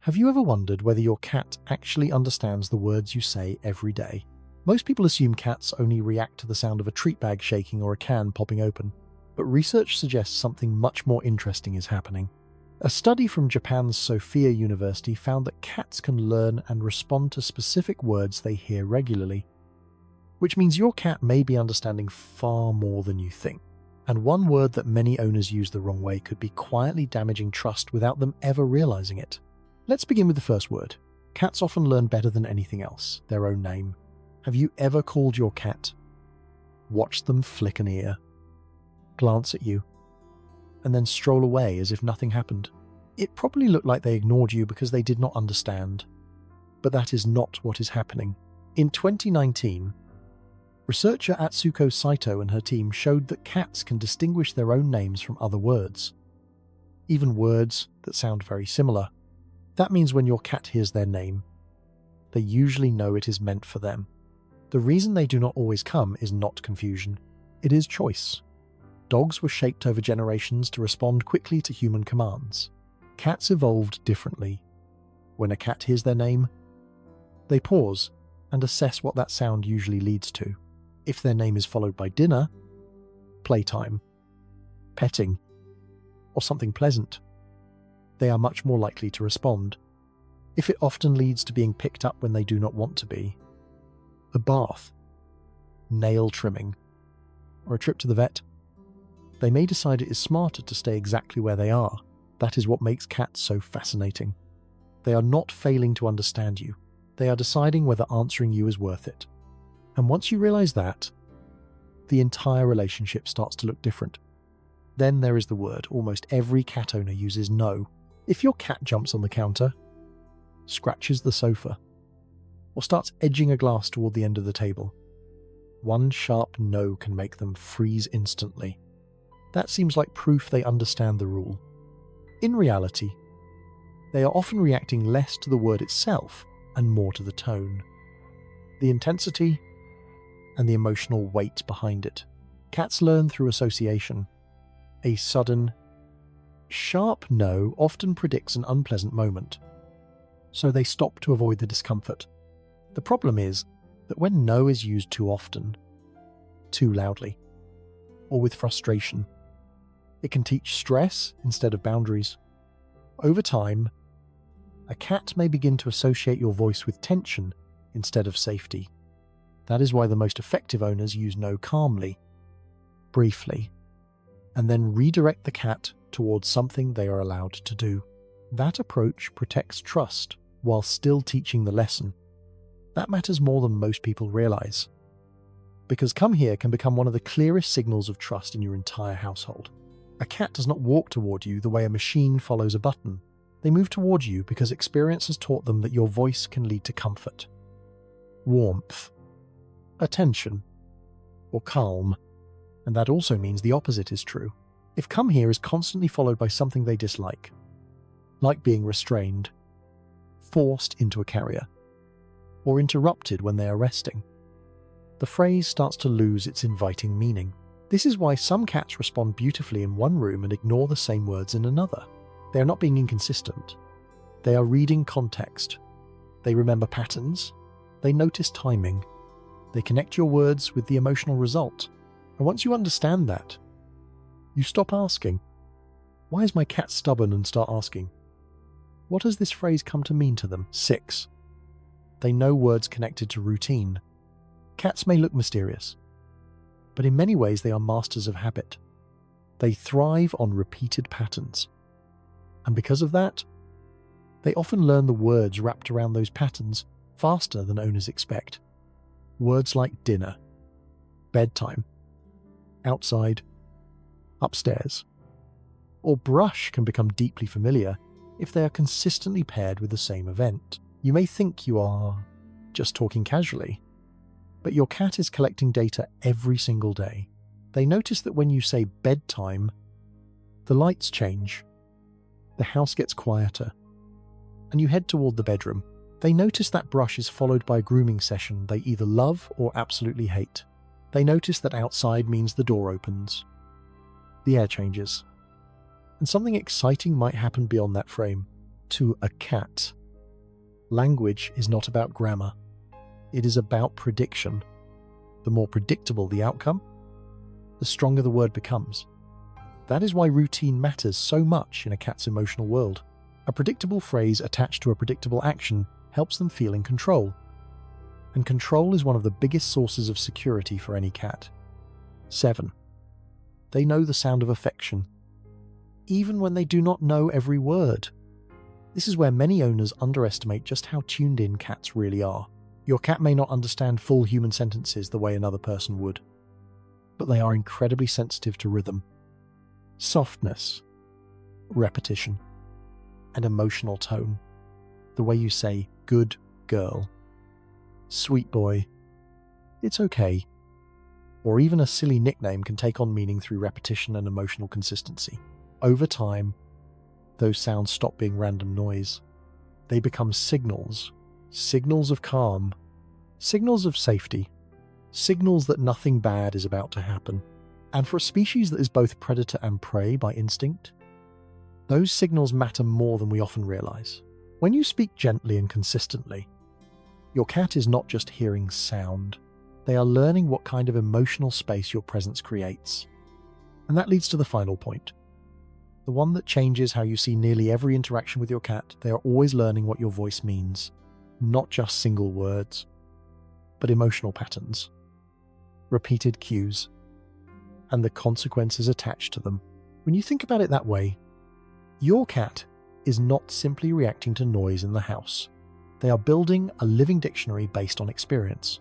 Have you ever wondered whether your cat actually understands the words you say every day? Most people assume cats only react to the sound of a treat bag shaking or a can popping open, but research suggests something much more interesting is happening. A study from Japan's Sophia University found that cats can learn and respond to specific words they hear regularly, which means your cat may be understanding far more than you think. And one word that many owners use the wrong way could be quietly damaging trust without them ever realizing it. Let's begin with the first word. Cats often learn better than anything else, their own name. Have you ever called your cat, watched them flick an ear, glance at you, and then stroll away as if nothing happened? It probably looked like they ignored you because they did not understand. But that is not what is happening. In 2019, researcher Atsuko Saito and her team showed that cats can distinguish their own names from other words, even words that sound very similar. That means when your cat hears their name, they usually know it is meant for them. The reason they do not always come is not confusion, it is choice. Dogs were shaped over generations to respond quickly to human commands. Cats evolved differently. When a cat hears their name, they pause and assess what that sound usually leads to. If their name is followed by dinner, playtime, petting, or something pleasant, they are much more likely to respond. If it often leads to being picked up when they do not want to be, a bath, nail trimming, or a trip to the vet, they may decide it is smarter to stay exactly where they are. That is what makes cats so fascinating. They are not failing to understand you. They are deciding whether answering you is worth it. And once you realize that, the entire relationship starts to look different. Then there is the word almost every cat owner uses, no. If your cat jumps on the counter, scratches the sofa, or starts edging a glass toward the end of the table, one sharp no can make them freeze instantly. That seems like proof they understand the rule. In reality, they are often reacting less to the word itself and more to the tone, the intensity, and the emotional weight behind it. Cats learn through association. A sudden, sharp no often predicts an unpleasant moment, so they stop to avoid the discomfort. The problem is that when no is used too often, too loudly, or with frustration, it can teach stress instead of boundaries. Over time, a cat may begin to associate your voice with tension instead of safety. That is why the most effective owners use no calmly, briefly, and then redirect the cat towards something they are allowed to do. That approach protects trust while still teaching the lesson. That matters more than most people realize, because come here can become one of the clearest signals of trust in your entire household. A cat does not walk toward you the way a machine follows a button. They move toward you because experience has taught them that your voice can lead to comfort, warmth, attention, or calm. And that also means the opposite is true. If come here is constantly followed by something they dislike, like being restrained, forced into a carrier, or interrupted when they are resting, the phrase starts to lose its inviting meaning. This is why some cats respond beautifully in one room and ignore the same words in another. They are not being inconsistent. They are reading context. They remember patterns. They notice timing. They connect your words with the emotional result. And once you understand that, you stop asking, "Why is my cat stubborn?" and start asking, "What has this phrase come to mean to them?" 6. They know words connected to routine. Cats may look mysterious, but in many ways they are masters of habit. They thrive on repeated patterns. And because of that, they often learn the words wrapped around those patterns faster than owners expect. Words like dinner, bedtime, outside, upstairs, or brush can become deeply familiar if they are consistently paired with the same event. You may think you are just talking casually, but your cat is collecting data every single day. They notice that when you say bedtime, the lights change, the house gets quieter, and you head toward the bedroom. They notice that brush is followed by a grooming session they either love or absolutely hate. They notice that outside means the door opens, the air changes, and something exciting might happen beyond that frame. To a cat, language is not about grammar. It is about prediction. The more predictable the outcome, the stronger the word becomes. That is why routine matters so much in a cat's emotional world. A predictable phrase attached to a predictable action helps them feel in control. And control is one of the biggest sources of security for any cat. 7. They know the sound of affection, even when they do not know every word. This is where many owners underestimate just how tuned in cats really are. Your cat may not understand full human sentences the way another person would, but they are incredibly sensitive to rhythm, softness, repetition, and emotional tone. The way you say, "good girl," "sweet boy," "it's okay," or even a silly nickname can take on meaning through repetition and emotional consistency. Over time, those sounds stop being random noise. They become signals. Signals of calm. Signals of safety. Signals that nothing bad is about to happen. And for a species that is both predator and prey by instinct, those signals matter more than we often realize. When you speak gently and consistently, your cat is not just hearing sound. They are learning what kind of emotional space your presence creates. And that leads to the final point. The one that changes how you see nearly every interaction with your cat. They are always learning what your voice means. Not just single words, but emotional patterns, repeated cues, and the consequences attached to them. When you think about it that way, your cat is not simply reacting to noise in the house. They are building a living dictionary based on experience.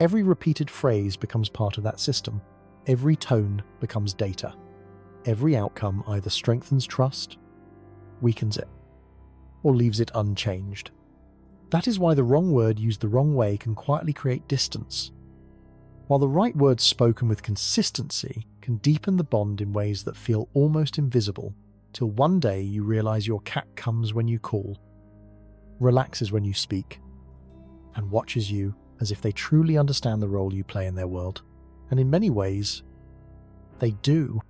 Every repeated phrase becomes part of that system. Every tone becomes data. Every outcome either strengthens trust, weakens it, or leaves it unchanged. That is why the wrong word used the wrong way can quietly create distance, while the right word spoken with consistency can deepen the bond in ways that feel almost invisible, till one day you realize your cat comes when you call, relaxes when you speak, and watches you as if they truly understand the role you play in their world. And in many ways, they do.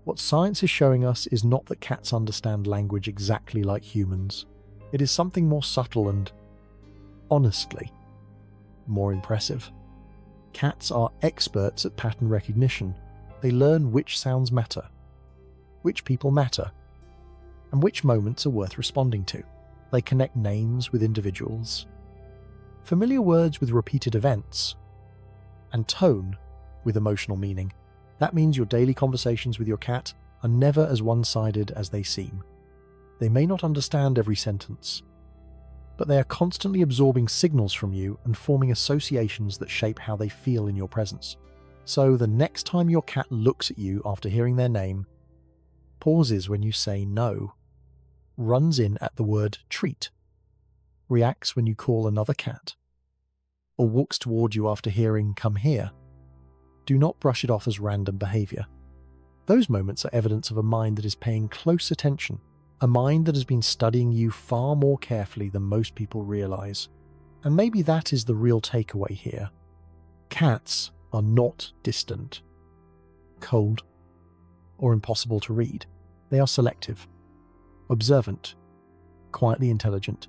What science is showing us is not that cats understand language exactly like humans. It is something more subtle and, honestly, more impressive. Cats are experts at pattern recognition. They learn which sounds matter, which people matter, and which moments are worth responding to. They connect names with individuals, familiar words with repeated events, and tone with emotional meaning. That means your daily conversations with your cat are never as one-sided as they seem. They may not understand every sentence, but they are constantly absorbing signals from you and forming associations that shape how they feel in your presence. So the next time your cat looks at you after hearing their name, pauses when you say no, runs in at the word treat, reacts when you call another cat, or walks toward you after hearing come here, do not brush it off as random behavior. Those moments are evidence of a mind that is paying close attention, a mind that has been studying you far more carefully than most people realize. And maybe that is the real takeaway here. Cats are not distant, cold, or impossible to read. They are selective, observant, quietly intelligent.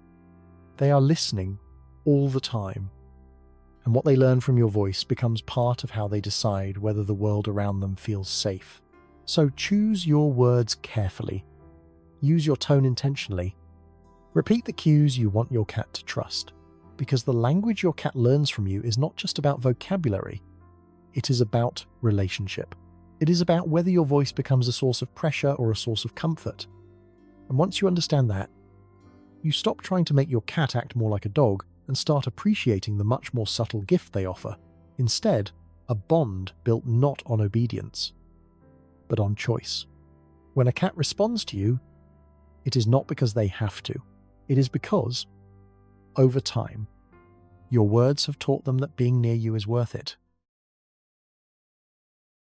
They are listening all the time. And what they learn from your voice becomes part of how they decide whether the world around them feels safe. So choose your words carefully. Use your tone intentionally. Repeat the cues you want your cat to trust, because the language your cat learns from you is not just about vocabulary. It is about relationship. It is about whether your voice becomes a source of pressure or a source of comfort. And once you understand that, you stop trying to make your cat act more like a dog and start appreciating the much more subtle gift they offer. Instead, a bond built not on obedience, but on choice. When a cat responds to you, it is not because they have to. It is because, over time, your words have taught them that being near you is worth it.